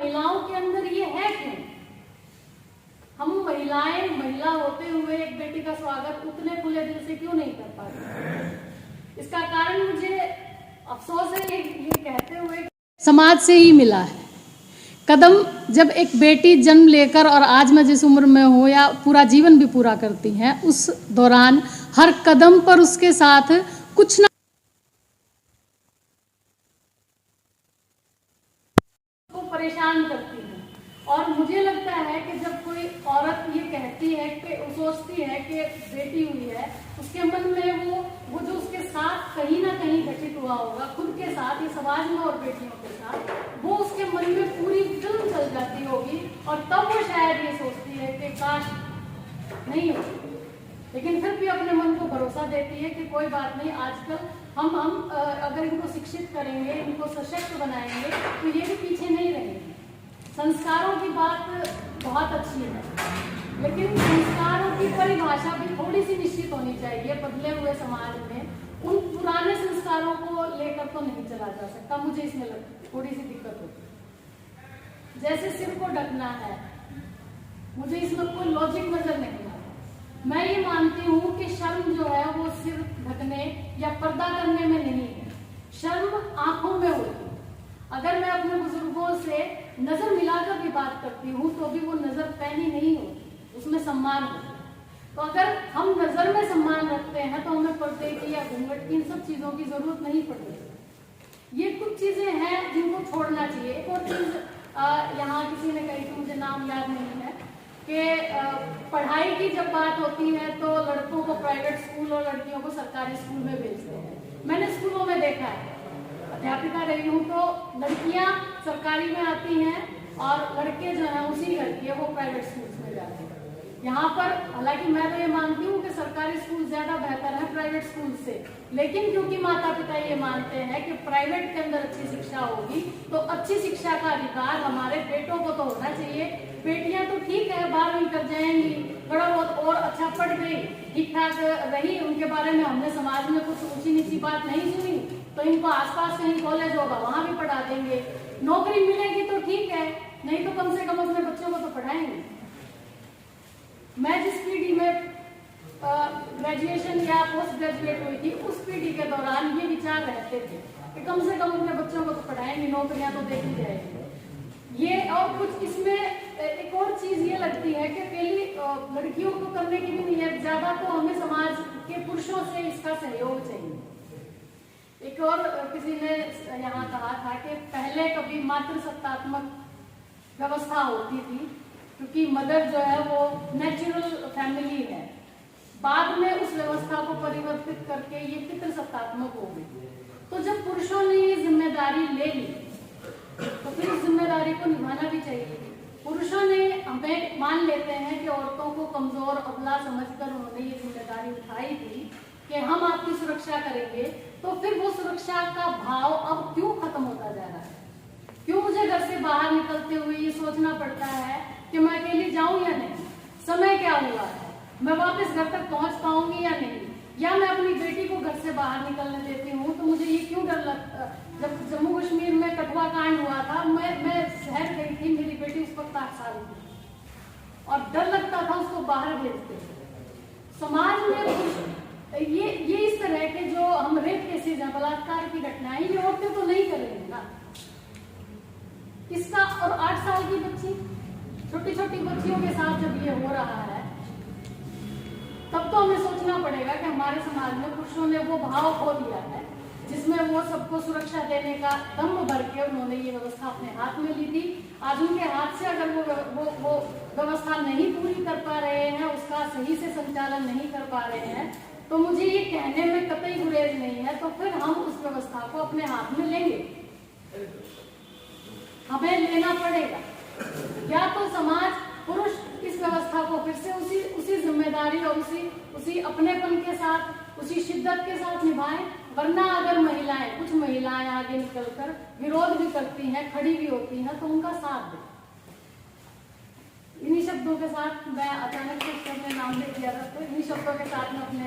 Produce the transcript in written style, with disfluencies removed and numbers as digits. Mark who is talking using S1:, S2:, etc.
S1: महिलाओं के अंदर ये है क्यों? हम महिलाएं महिला होते हुए एक बेटी का स्वागत उतने खुले दिल से क्यों नहीं कर पाती? इसका कारण मुझे अफसोस है ये कहते हुए समाज से ही मिला है। कदम जब एक बेटी जन्म लेकर और आज मैं जिस उम्र में हूँ या पूरा जीवन भी पूरा करती हैं, उस दौरान हर कदम पर उसके साथ कुछ ना को परेशान करती है। और मुझे लगता है कि जब कोई औरत ये कहती है कि सोचती है कि बेटी हुई है, उसके मन में वो जो उसके साथ कहीं ना कहीं घटित हुआ होगा, खुद के साथ, ये समाज में और बेटियों के साथ, वो उसके मन में पूरी फिल्म चल जाती होगी और तब वो शायद ये सोचती है कि काश नहीं होती। लेकिन फिर भी अपने मन को भरोसा देती है कि कोई बात नहीं, आजकल हम अगर इनको शिक्षित करेंगे, इनको सशक्त बनाएंगे तो ये भी पीछे नहीं रहेंगे। संस्कारों की बात बहुत अच्छी है, लेकिन संस्कारों की परिभाषा भी थोड़ी सी निश्चित होनी चाहिए। बदले हुए समाज में उन पुराने संस्कारों को लेकर तो नहीं चला जा सकता। मुझे इसमें थोड़ी सी दिक्कत होती है। जैसे सिर को ढकना है, मुझे इसमें कोई लॉजिक नजर नहीं आता। मैं ये मानती हूँ कि शर्म जो है वो सिर ढकने या पर्दा करने में नहीं है, शर्म आंखों में होती है। अगर मैं अपने बुजुर्गों से नजर मिलाकर भी बात करती हूँ तो भी वो नजर पैनी नहीं होती, उसमें सम्मान होता है। तो अगर हम नजर में सम्मान रखते हैं तो हमें पर्दे की या घूंघट की इन सब चीजों की जरूरत नहीं पड़ती। ये कुछ चीजें हैं जिनको छोड़ना चाहिए। एक और चीज यहाँ किसी ने कही थी, मुझे नाम याद नहीं है, कि पढ़ाई की जब बात होती है तो लड़कों को प्राइवेट स्कूल और लड़कियों को सरकारी स्कूल में भेजते हैं। मैंने स्कूलों में देखा है, अध्यापिका रही हूँ, तो लड़कियां सरकारी में आती हैं और लड़के जो हैं उसी घर के वो प्राइवेट स्कूल्स में जाते हैं। यहाँ पर हालांकि मैं तो ये मानती हूँ कि सरकारी स्कूल ज्यादा बेहतर है प्राइवेट स्कूल से, लेकिन क्योंकि माता पिता ये मानते हैं कि प्राइवेट के अंदर अच्छी शिक्षा होगी तो अच्छी शिक्षा का अधिकार हमारे बेटों को तो होना चाहिए। बेटियां तो ठीक है 12वीं कर जाएंगी, थोड़ा बहुत और अच्छा पढ़ गई, ठीक ठाक रही, उनके बारे में हमने समाज में कुछ ऊंची नीची बात नहीं सुनी, तो इनको आसपास कहीं कॉलेज होगा वहां भी पढ़ा देंगे, नौकरी मिलेगी तो ठीक है, नहीं तो कम से कम अपने बच्चों को तो पढ़ाएंगे। मैं जिस पीढ़ी में ग्रेजुएशन या पोस्ट ग्रेजुएट हुई थी, उस पीढ़ी के दौरान ये विचार रहते थे कि कम से कम अपने बच्चों को तो पढ़ाएंगे, नौकरियां तो देखी जाएगी। ये और कुछ इसमें एक और चीज ये लगती है कि पहली लड़कियों को करने की भी नहीं है, ज्यादा तो हमें समाज के पुरुषों से इसका सहयोग चाहिए। एक और किसी ने यहाँ कहा था कि पहले कभी मातृसत्तात्मक व्यवस्था होती थी, क्योंकि मदर जो है वो नेचुरल फैमिली है, बाद में उस व्यवस्था को परिवर्तित करके ये पितृसत्तात्मक हो गई। तो जब पुरुषों ने ये जिम्मेदारी ले ली तो फिर उस जिम्मेदारी को निभाना भी चाहिए। पुरुषों ने, हमें मान लेते हैं कि औरतों को कमजोर अबला समझकर उन्होंने ये जिम्मेदारी उठाई थी कि हम आपकी सुरक्षा करेंगे, तो फिर वो सुरक्षा का भाव अब क्यों खत्म होता जा रहा है? क्यों मुझे घर से बाहर निकलते हुए ये सोचना पड़ता है कि मैं अकेली जाऊं या नहीं, समय क्या हुआ है, मैं वापस घर तक पहुंच पाऊंगी या नहीं, या मैं अपनी बेटी को घर से बाहर निकलने देती हूँ तो मुझे ये क्यों डर लगता। जब जम्मू कश्मीर में कठुआ कांड हुआ था, मैं शहर गई थी, मेरी बेटी उस वक्त 8 साल की, और डर लगता था उसको बाहर भेजते। समाज में ये इस तरह के जो हम रेप केसेज हैं, बलात्कार की घटनाएं, ये औरतें तो नहीं कर रही ना इसका। और 8 साल की बच्ची, छोटी छोटी बच्चियों के साथ जब ये हो रहा है, तब तो हमें सोचना पड़ेगा कि हमारे समाज में पुरुषों ने वो भाव खो दिया है जिसमें वो सबको सुरक्षा देने का दम भर के उन्होंने ये व्यवस्था अपने हाथ में ली थी। आज उनके हाथ से अगर वो व्यवस्था नहीं पूरी कर पा रहे हैं, उसका सही से संचालन नहीं कर पा रहे हैं, तो मुझे ये कहने में कतई गुरेज नहीं है, तो फिर हम उस व्यवस्था को अपने हाथ में लेंगे, हमें लेना पड़ेगा। या तो समाज, पुरुष इस व्यवस्था को फिर से उसी जिम्मेदारी और उसी अपनेपन के साथ, उसी शिद्दत के साथ निभाएं, वरना अगर महिलाएं, कुछ महिलाएं आगे निकलकर विरोध भी करती हैं, खड़ी भी होती हैं, तो उनका साथ दें। इन्हीं शब्दों के साथ, मैं अचानक से नाम ले दिया था, तो इन्हीं शब्दों के साथ मैं अपने